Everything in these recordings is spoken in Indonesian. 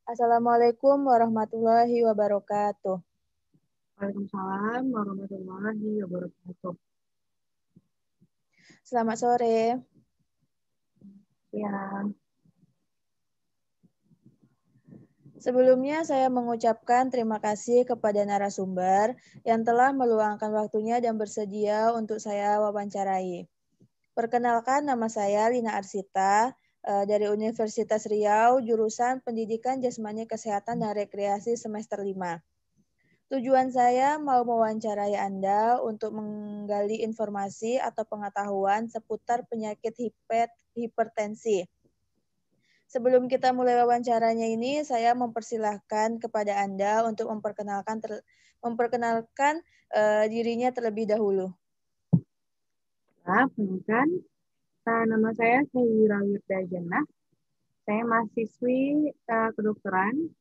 Assalamualaikum warahmatullahi wabarakatuh. Waalaikumsalam warahmatullahi wabarakatuh. Selamat sore. Ya, Sebelumnya saya mengucapkan terima kasih kepada narasumber yang telah meluangkan waktunya dan bersedia untuk saya wawancarai. Perkenalkan, nama saya Lina Arsita dari Universitas Riau, jurusan Pendidikan Jasmani Kesehatan dan Rekreasi semester 5. Tujuan saya mau mewawancarai Anda untuk menggali informasi atau pengetahuan seputar penyakit hipertensi. Sebelum kita mulai wawancaranya ini, saya mempersilahkan kepada Anda untuk memperkenalkan dirinya terlebih dahulu. perkenalkan, nama saya Syahira Wirda Jannah. Saya mahasiswi kedokteran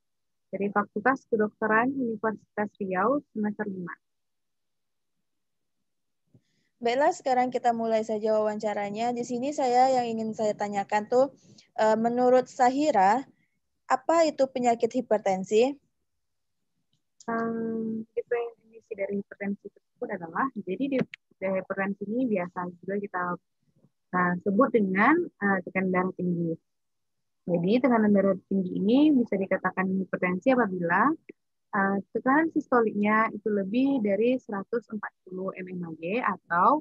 dari Fakultas Kedokteran Universitas Riau semester 5. Baiklah, sekarang kita mulai saja wawancaranya. Di sini yang ingin saya tanyakan tuh, menurut Syahira, apa itu penyakit hipertensi? Definisi dari hipertensi tersebut adalah, jadi di hipertensi ini biasa juga kita sebut dengan tekanan darah tinggi. Jadi tekanan darah tinggi ini bisa dikatakan hipertensi apabila tekanan sistoliknya itu lebih dari 140 mmHg atau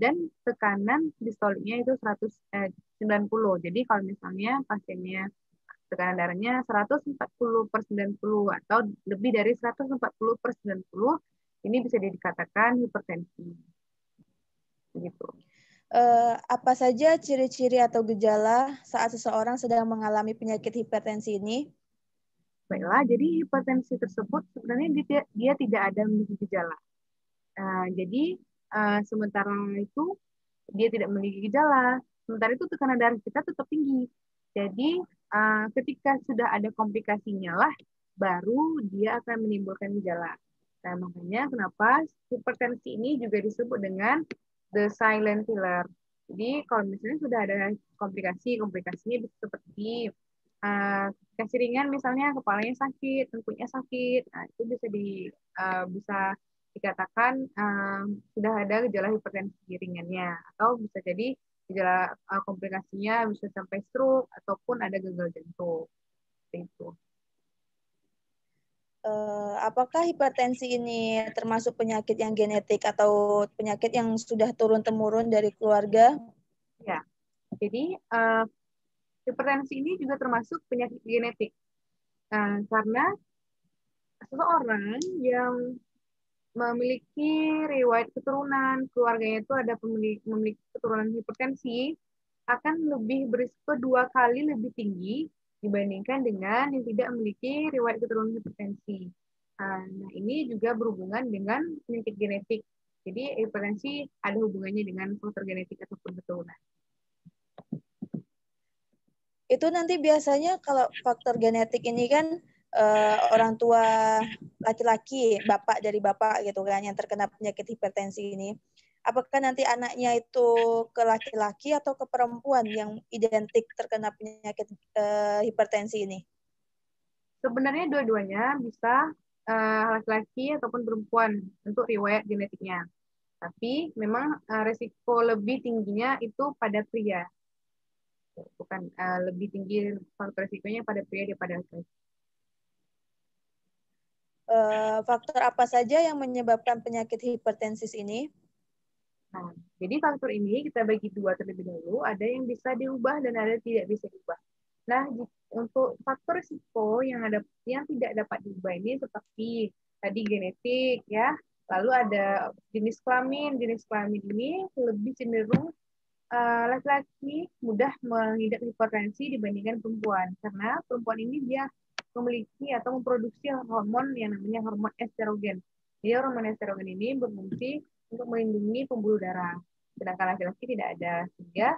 dan tekanan distoliknya itu 190. Jadi kalau misalnya pasiennya tekanan darahnya 140/90 atau lebih dari 140/90, ini bisa dikatakan hipertensi. Begitu. Apa saja ciri-ciri atau gejala saat seseorang sedang mengalami penyakit hipertensi ini? Baiklah, jadi hipertensi tersebut sebenarnya dia tidak ada memiliki gejala. Jadi sementara itu dia tidak memiliki gejala. Sementara itu tekanan darah kita tetap tinggi. Jadi ketika sudah ada komplikasinya lah, baru dia akan menimbulkan gejala. Nah, makanya kenapa hipertensi ini juga disebut dengan the silent killer. Jadi kalau misalnya sudah ada komplikasinya bisa seperti komplikasi ringan, misalnya kepalanya sakit, tengkuknya sakit, nah itu bisa dikatakan sudah ada gejala hipertensi ringannya, atau bisa jadi gejala komplikasinya bisa sampai stroke ataupun ada gagal jantung. Seperti itu. Apakah hipertensi ini termasuk penyakit yang genetik atau penyakit yang sudah turun-temurun dari keluarga? Ya, jadi hipertensi ini juga termasuk penyakit genetik. Karena seseorang yang memiliki riwayat keturunan, keluarganya itu ada memiliki keturunan hipertensi, akan lebih berisiko 2 kali lebih tinggi dibandingkan dengan yang tidak memiliki riwayat keturunan hipertensi. Nah, ini juga berhubungan dengan penyakit genetik. Jadi, hipertensi ada hubungannya dengan faktor genetik ataupun keturunan. Itu nanti biasanya kalau faktor genetik ini kan orang tua laki-laki, bapak dari bapak gitu kan yang terkena penyakit hipertensi ini. Apakah nanti anaknya itu ke laki-laki atau ke perempuan yang identik terkena penyakit hipertensi ini? Sebenarnya dua-duanya bisa laki-laki ataupun perempuan untuk riwayat genetiknya. Tapi memang resiko lebih tingginya itu pada pria. Bukan lebih tinggi faktor resikonya pada pria daripada laki-laki. Faktor apa saja yang menyebabkan penyakit hipertensi ini? Nah, jadi faktor ini kita bagi dua terlebih dahulu, ada yang bisa diubah dan ada yang tidak bisa diubah. Nah, untuk faktor risiko yang tidak dapat diubah ini seperti tadi genetik ya, lalu ada jenis kelamin. Jenis kelamin ini lebih cenderung laki-laki mudah mengidap hipertensi dibandingkan perempuan, karena perempuan ini dia memiliki atau memproduksi hormon yang namanya hormon estrogen. Jadi hormon estrogen ini berfungsi untuk melindungi pembuluh darah, sedangkan laki-laki tidak ada, sehingga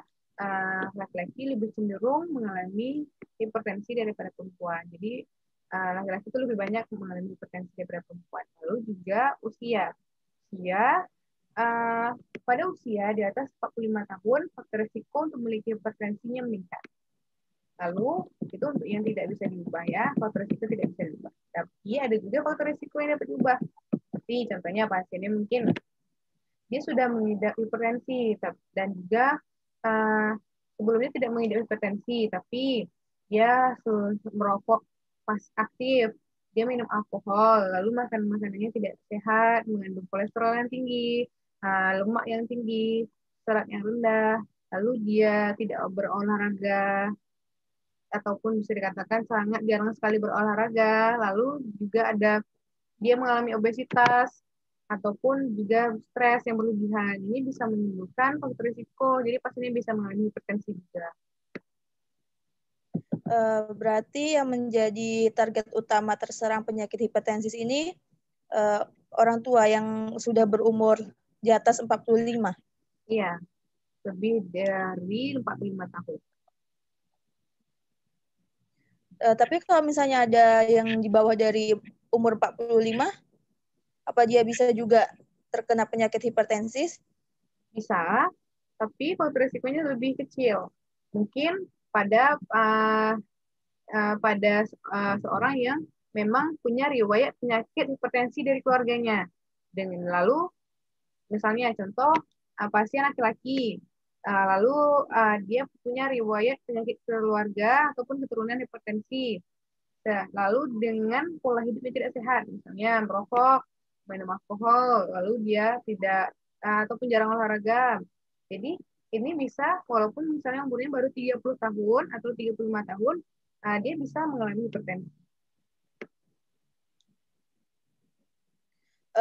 laki-laki lebih cenderung mengalami hipertensi daripada perempuan. Jadi laki-laki itu lebih banyak mengalami hipertensi daripada perempuan. Lalu juga usia. Usia pada usia di atas 45 tahun, faktor risiko untuk memiliki hipertensinya meningkat. Lalu itu untuk yang tidak bisa diubah ya, faktor risiko tidak bisa diubah. Tapi ada juga faktor risiko yang dapat diubah. Seperti contohnya pasiennya mungkin dia sudah mengidap hipertensi dan juga sebelumnya tidak mengidap hipertensi, tapi dia merokok pas aktif, dia minum alkohol, lalu makan makanannya tidak sehat, mengandung kolesterol yang tinggi, lemak yang tinggi, serat yang rendah, lalu dia tidak berolahraga ataupun bisa dikatakan sangat jarang sekali berolahraga, lalu juga ada dia mengalami obesitas ataupun juga stres yang berlebihan. Ini bisa menimbulkan faktor risiko, jadi pasiennya bisa mengalami hipertensi juga. Berarti yang menjadi target utama terserang penyakit hipertensi ini orang tua yang sudah berumur di atas 45. Iya, lebih dari 45 tahun. Tapi kalau misalnya ada yang di bawah dari umur 45, apa dia bisa juga terkena penyakit hipertensi? Bisa, tapi faktor risikonya lebih kecil. Mungkin pada seorang yang memang punya riwayat penyakit hipertensi dari keluarganya. Dengan lalu, misalnya contoh pasien laki-laki, lalu dia punya riwayat penyakit keluarga ataupun keturunan hipertensi. Nah, lalu dengan pola hidup yang tidak sehat, misalnya merokok, minum alkohol, lalu dia tidak ataupun jarang olahraga. Jadi ini bisa walaupun misalnya umurnya baru 30 tahun atau 35 tahun, dia bisa mengalami hipertensi.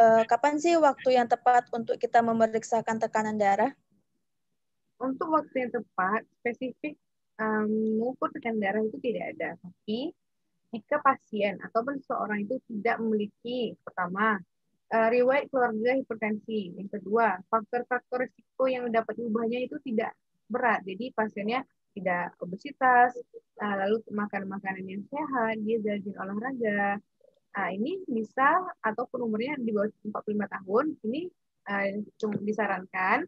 Kapan sih waktu yang tepat untuk kita memeriksakan tekanan darah? Untuk waktu yang tepat, spesifik mengukur tekanan darah itu tidak ada. Tapi jika pasien ataupun seseorang itu tidak memiliki, pertama, riwayat keluarga hipertensi. Yang kedua, faktor-faktor risiko yang dapat diubahnya itu tidak berat. Jadi pasiennya tidak obesitas, lalu makan makanan yang sehat, dia rajin olahraga. Ini bisa ataupun umurnya di bawah 45 tahun, ini disarankan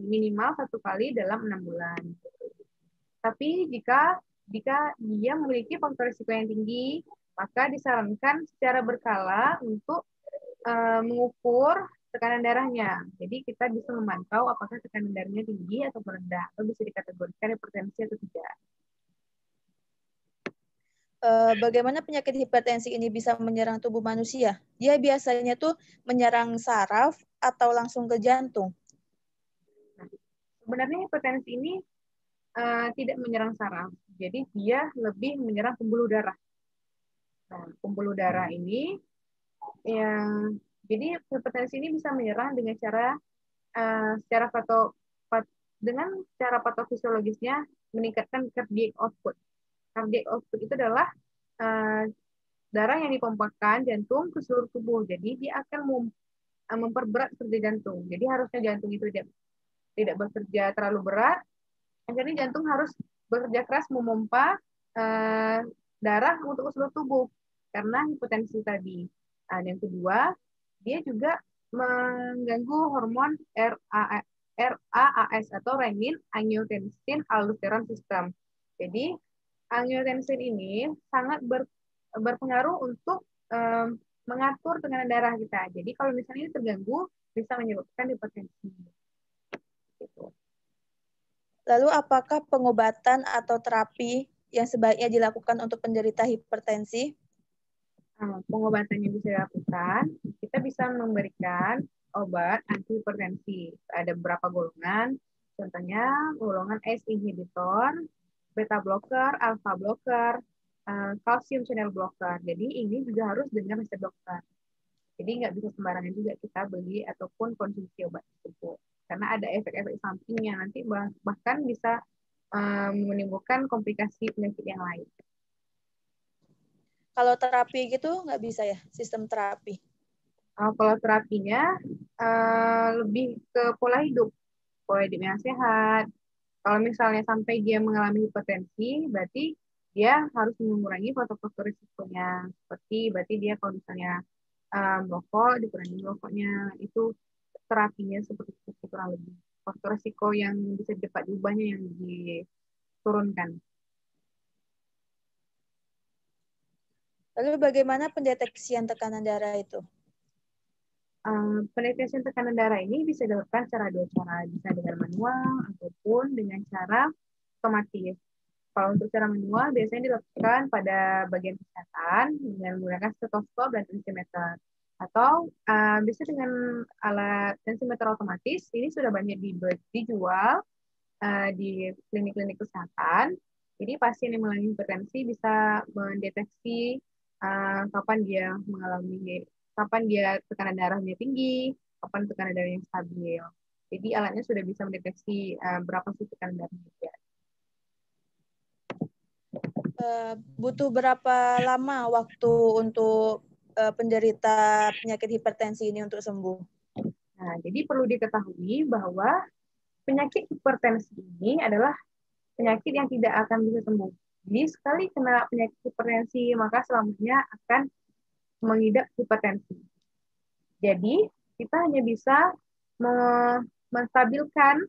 minimal satu kali dalam 6 bulan. Tapi jika dia memiliki faktor risiko yang tinggi, maka disarankan secara berkala untuk mengukur tekanan darahnya. Jadi kita bisa memantau apakah tekanan darahnya tinggi atau rendah, atau bisa dikategorikan hipertensi atau tidak. Bagaimana penyakit hipertensi ini bisa menyerang tubuh manusia? Dia biasanya tuh menyerang saraf atau langsung ke jantung? Nah, sebenarnya hipertensi ini tidak menyerang saraf, jadi dia lebih menyerang pembuluh darah. Nah, pembuluh darah ini yang jadi hipertensi ini bisa menyerang dengan cara dengan cara patofisiologisnya meningkatkan cardiac output. Cardiac output itu adalah darah yang dipompakan jantung ke seluruh tubuh. Jadi dia akan memperberat kerja jantung. Jadi harusnya jantung itu tidak bekerja terlalu berat. Akhirnya jantung harus bekerja keras memompa darah untuk ke seluruh tubuh karena hipertensi tadi. Yang kedua, dia juga mengganggu hormon RAAS atau renin angiotensin aldosteron system. Jadi angiotensin ini sangat berpengaruh untuk mengatur tekanan darah kita. Jadi kalau misalnya ini terganggu bisa menyebabkan hipertensi. Gitu. Lalu apakah pengobatan atau terapi yang sebaiknya dilakukan untuk penderita hipertensi? Pengobatan yang bisa dilakukan, kita bisa memberikan obat antihipertensi. Ada beberapa golongan, contohnya golongan ACE inhibitor, beta blocker, alpha blocker, calcium channel blocker. Jadi ini juga harus dengan resep dokter. Jadi nggak bisa sembarangan juga kita beli ataupun konsumsi obat tersebut. Karena ada efek-efek samping yang nanti bahkan bisa menimbulkan komplikasi penyakit yang lain. Kalau terapi gitu nggak bisa ya, sistem terapi? Kalau terapinya lebih ke pola hidup yang sehat. Kalau misalnya sampai dia mengalami hipertensi, berarti dia harus mengurangi faktor-faktor risikonya. Berarti dia kalau misalnya merokok, dikurangi rokoknya. Itu terapinya seperti itu kurang lebih. Faktor risiko yang bisa dapat diubahnya yang diturunkan. Lalu bagaimana pendeteksian tekanan darah itu? Pendeteksian tekanan darah ini bisa dilakukan secara dua cara, bisa dengan manual ataupun dengan cara otomatis. Kalau untuk cara manual biasanya dilakukan pada bagian kesehatan dengan menggunakan stetoskop dan tensimeter. Atau bisa dengan alat tensimeter otomatis, ini sudah banyak dijual di klinik-klinik kesehatan. Jadi pasien yang mengalami hipertensi bisa mendeteksi kapan dia mengalami, kapan dia tekanan darahnya tinggi, kapan tekanan darahnya stabil. Jadi alatnya sudah bisa mendeteksi berapa sih tekanan darahnya dia. Butuh berapa lama waktu untuk penderita penyakit hipertensi ini untuk sembuh? Nah, jadi perlu diketahui bahwa penyakit hipertensi ini adalah penyakit yang tidak akan bisa sembuh. Jadi sekali kena penyakit hipertensi, maka selamanya akan mengidap hipertensi. Jadi kita hanya bisa menstabilkan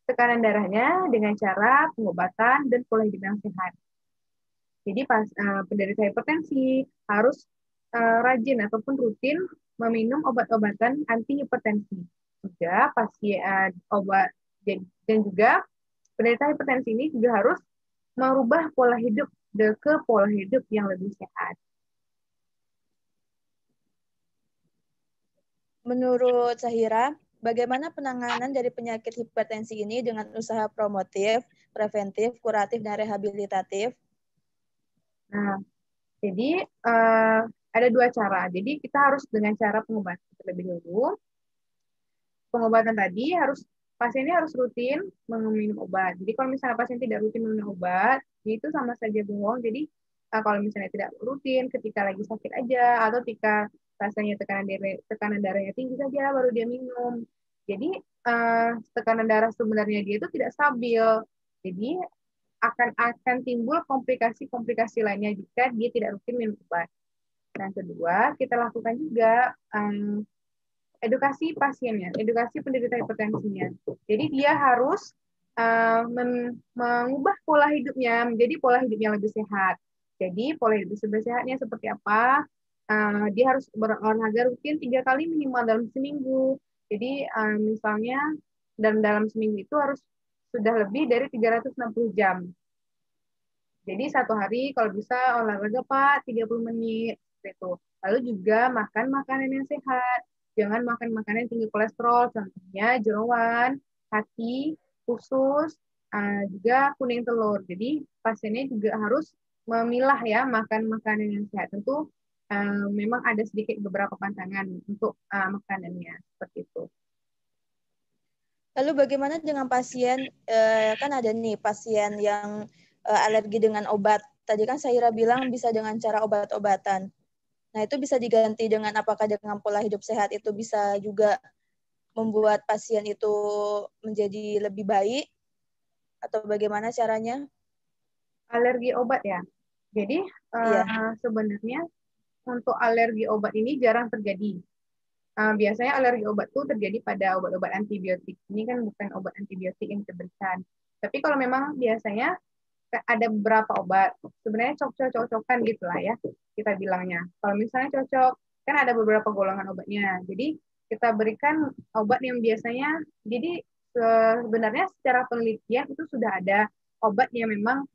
tekanan darahnya dengan cara pengobatan dan pola hidup yang sehat. Jadi penderita hipertensi harus rajin ataupun rutin meminum obat-obatan anti hipertensi. Juga pasien obat dan juga penderita hipertensi ini juga harus merubah pola hidup ke pola hidup yang lebih sehat. Menurut Sahira, bagaimana penanganan dari penyakit hipertensi ini dengan usaha promotif, preventif, kuratif, dan rehabilitatif? Nah, jadi ada dua cara. Jadi kita harus dengan cara pengobatan terlebih dahulu. Pengobatan tadi pasiennya harus rutin meminum obat. Jadi kalau misalnya pasien tidak rutin meminum obat, itu sama saja bohong. Jadi kalau misalnya tidak rutin, ketika lagi sakit aja atau ketika rasanya tekanan darahnya tinggi saja baru dia minum. Jadi tekanan darah sebenarnya dia itu tidak stabil. Jadi akan timbul komplikasi-komplikasi lainnya jika dia tidak rutin minum obat. Dan kedua, kita lakukan juga edukasi pasiennya, edukasi penderita hipertensinya. Jadi dia harus mengubah pola hidupnya menjadi pola hidup yang lebih sehat. Jadi pola hidup lebih sehatnya seperti apa? Dia harus berolahraga rutin 3 kali minimal dalam seminggu. Jadi misalnya dalam seminggu itu harus sudah lebih dari 360 jam. Jadi satu hari kalau bisa olahraga Pak 30 menit gitu. Lalu juga makan makanan yang sehat. Jangan makan makanan yang tinggi kolesterol, contohnya jeroan, hati, usus, juga kuning telur. Jadi pasiennya juga harus memilah ya makan makanan yang sehat. Tentu memang ada sedikit beberapa pantangan untuk makanannya seperti itu. Lalu bagaimana dengan pasien, kan ada nih pasien yang alergi dengan obat. Tadi kan Sahira bilang bisa dengan cara obat-obatan. Nah, itu bisa diganti dengan apakah dengan pola hidup sehat itu bisa juga membuat pasien itu menjadi lebih baik? Atau bagaimana caranya? Alergi obat ya. Jadi Iya. sebenarnya untuk alergi obat ini jarang terjadi. Biasanya alergi obat itu terjadi pada obat-obat antibiotik. Ini kan bukan obat antibiotik yang diberikan. Tapi kalau memang biasanya ada beberapa obat, sebenarnya cocok-cocokan gitu lah ya, kita bilangnya. Kalau misalnya cocok, kan ada beberapa golongan obatnya. Jadi kita berikan obat yang biasanya, jadi sebenarnya secara penelitian itu sudah ada obat yang memang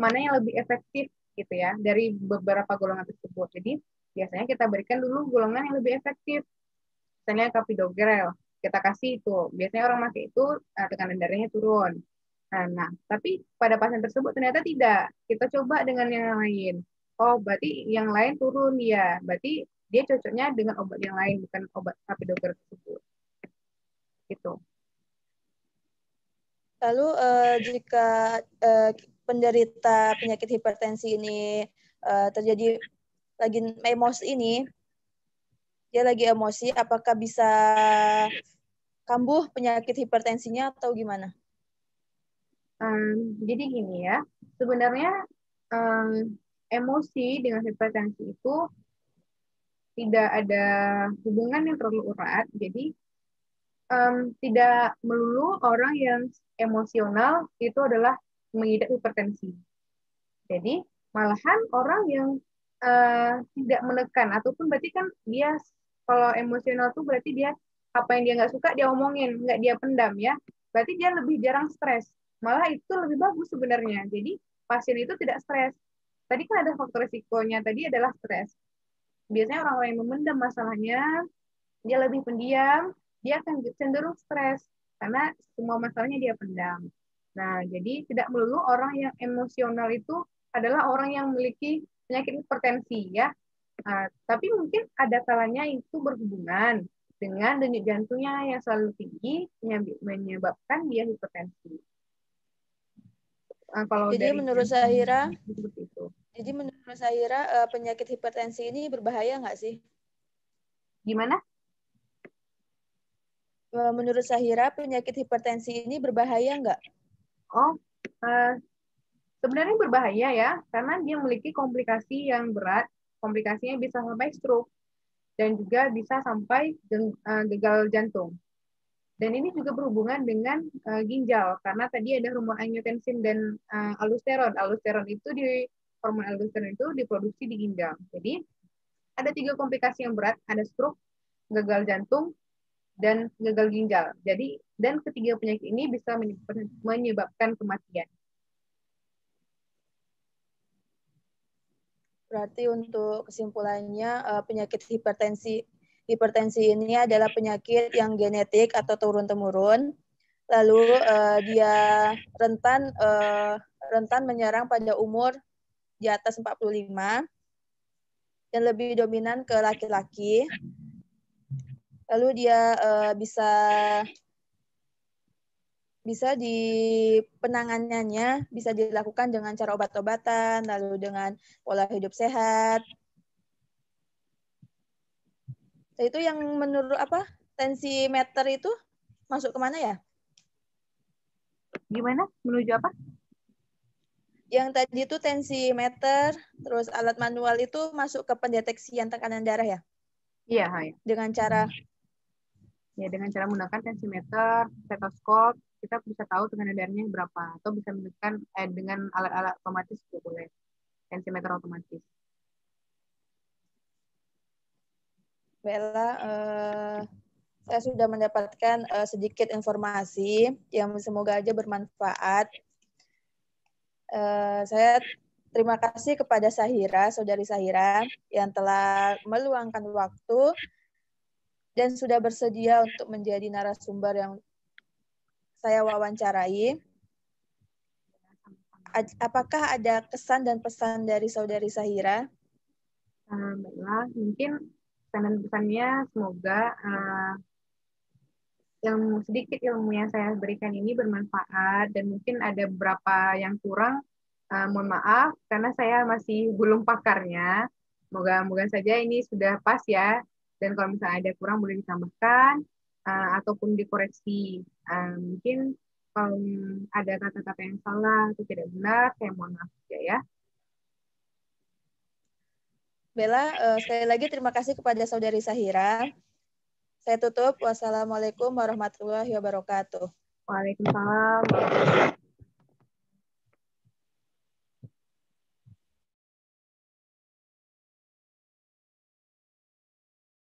mana yang lebih efektif gitu ya dari beberapa golongan tersebut. Jadi biasanya kita berikan dulu golongan yang lebih efektif. Misalnya Capidogrel, kita kasih itu. Biasanya orang pakai itu tekanan darahnya turun. Nah, tapi pada pasien tersebut ternyata tidak. Kita coba dengan yang lain. Oh, berarti yang lain turun ya. Berarti dia cocoknya dengan obat yang lain, bukan obat Capidogrel tersebut. Gitu. Lalu jika penderita penyakit hipertensi ini terjadi lagi emosi ini, dia lagi emosi, apakah bisa kambuh penyakit hipertensinya atau gimana? Jadi gini ya, sebenarnya emosi dengan hipertensi itu tidak ada hubungan yang terlalu erat. Jadi tidak melulu orang yang emosional itu adalah mengidap hipertensi. Jadi malahan orang yang tidak menekan, ataupun berarti kan dia kalau emosional tuh berarti dia apa yang dia nggak suka dia omongin, nggak dia pendam ya. Berarti dia lebih jarang stres. Malah itu lebih bagus sebenarnya. Jadi pasien itu tidak stres. Tadi kan ada faktor risikonya tadi adalah stres. Biasanya orang-orang yang memendam masalahnya, dia lebih pendiam, dia akan cenderung stres karena semua masalahnya dia pendam. Nah, jadi tidak melulu orang yang emosional itu adalah orang yang memiliki penyakit hipertensi ya. Tapi mungkin ada kalanya itu berhubungan dengan denyut jantungnya yang selalu tinggi menyebabkan dia hipertensi. Kalau Jadi dari menurut Zahira, seperti itu. jadi menurut Zahira penyakit hipertensi ini berbahaya nggak sih? Gimana? Menurut Zahira penyakit hipertensi ini berbahaya nggak? Oh, sebenarnya berbahaya ya, karena dia memiliki komplikasi yang berat. Komplikasinya bisa sampai stroke dan juga bisa sampai gagal jantung. Dan ini juga berhubungan dengan ginjal, karena tadi ada hormon angiotensin dan aldosteron. Hormon aldosteron itu diproduksi di ginjal. Jadi ada 3 komplikasi yang berat, ada stroke, gagal jantung, dan gagal ginjal. Jadi dan ketiga penyakit ini bisa menyebabkan kematian. Berarti untuk kesimpulannya penyakit hipertensi ini adalah penyakit yang genetik atau turun-temurun. Lalu dia rentan menyerang pada umur di atas 45 dan lebih dominan ke laki-laki. Lalu dia bisa di penanganannya bisa dilakukan dengan cara obat-obatan, lalu dengan pola hidup sehat. Itu yang menurut tensimeter itu masuk kemana ya? Gimana? Menuju apa? Yang tadi itu tensimeter, terus alat manual itu masuk ke pendeteksian tekanan darah ya? Iya, ya. Dengan cara menggunakan tensimeter, stetoskop, kita bisa tahu tekanan darahnya berapa, atau bisa menekan dengan alat-alat otomatis juga boleh, tensimeter otomatis. Bella, saya sudah mendapatkan sedikit informasi yang semoga aja bermanfaat. Saya terima kasih kepada Zahira, saudari Zahira, yang telah meluangkan waktu dan sudah bersedia untuk menjadi narasumber yang saya wawancarai. Apakah ada kesan dan pesan dari saudari Zahira? Baiklah, mungkin pesan dan pesannya semoga sedikit ilmu yang saya berikan ini bermanfaat, dan mungkin ada beberapa yang kurang, mohon maaf karena saya masih belum pakarnya. Moga-moga saja ini sudah pas ya, dan kalau misalnya ada kurang boleh ditambahkan ataupun dikoreksi. Mungkin kalau ada kata-kata yang salah atau tidak benar, saya mohon maaf juga ya. Bella, sekali lagi terima kasih kepada saudari Zahira. Saya tutup. Wassalamualaikum warahmatullahi wabarakatuh. Waalaikumsalam.